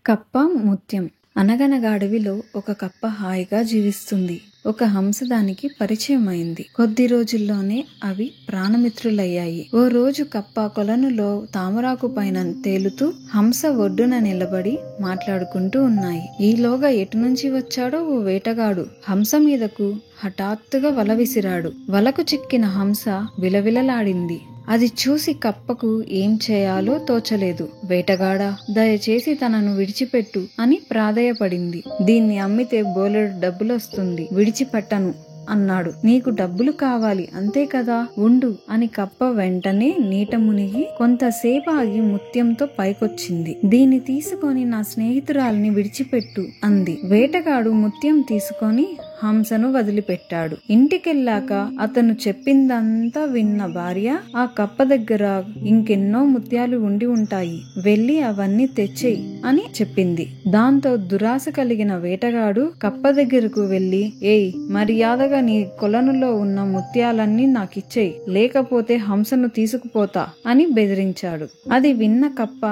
కప్ప ముత్యం. అనగనగా అడవిలో ఒక కప్ప హాయిగా జీవిస్తుంది. ఒక హంస దానికి పరిచయమైంది. కొద్ది రోజుల్లోనే అవి ప్రాణమిత్రులయ్యాయి. ఓ రోజు కప్ప కొలనులో తామరాకు పైన తేలుతూ హంస ఒడ్డున నిలబడి మాట్లాడుకుంటూ ఉన్నాయి. ఈలోగా ఎటు నుంచి వచ్చాడో ఓ వేటగాడు హంస మీదకు హఠాత్తుగా వల విసిరాడు. వలకు చిక్కిన హంస విలవిలలాడింది. అది చూసి కప్పకు ఏం చేయాలో తోచలేదు. వేటగాడా, దయచేసి తనను విడిచిపెట్టు అని ప్రాధేయపడింది. దీన్ని అమ్మితే బోలెడు డబ్బులొస్తుంది, విడిచిపెట్టను అన్నాడు. నీకు డబ్బులు కావాలి అంతే కదా, ఉండు అని కప్ప వెంటనే నీట మునిగి కొంతసేపు ఆగి ముత్యంతో పైకొచ్చింది. దీన్ని తీసుకొని నా స్నేహితురాల్ని విడిచిపెట్టు అంది. వేటగాడు ముత్యం తీసుకొని హంసను వదిలిపెట్టాడు. ఇంటికెళ్ళాక అతను చెప్పిందంతా విన్న భార్య, ఆ కప్ప దగ్గర ఇంకెన్నో ముత్యాలు ఉండి ఉంటాయి, వెళ్ళి అవన్నీ తెచ్చేయి అని చెప్పింది. దాంతో దురాశ కలిగిన వేటగాడు కప్ప దగ్గరకు వెళ్లి, ఏయ్, మర్యాదగా నీ కొలనులో ఉన్న ముత్యాలన్నీ నాకిచ్చేయి, లేకపోతే హంసను తీసుకుపోతా అని బెదిరించాడు. అది విన్న కప్ప,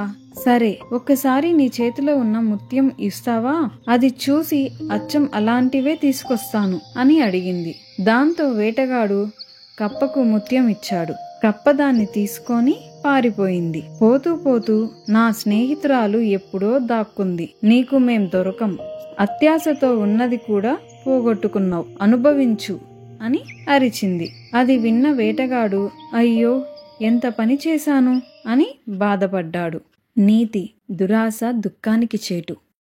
సరే, ఒక్కసారి నీ చేతిలో ఉన్న ముత్యం ఇస్తావా? అది చూసి అచ్చం అలాంటివే తీసుకొస్తాను అని అడిగింది. దాంతో వేటగాడు కప్పకు ముత్యం ఇచ్చాడు. కప్ప దాన్ని తీసుకొని పారిపోయింది. పోతూ పోతూ, నా స్నేహితురాలు ఎప్పుడో దాక్కుంది, నీకు మేం దొరకం, అత్యాశతో ఉన్నది కూడా పోగొట్టుకున్నావు, అనుభవించు అని అరిచింది. అది విన్న వేటగాడు, అయ్యో, ఎంత పని చేశాను అని బాధపడ్డాడు. నీతి: దురాశ దుఃఖానికి చేటు.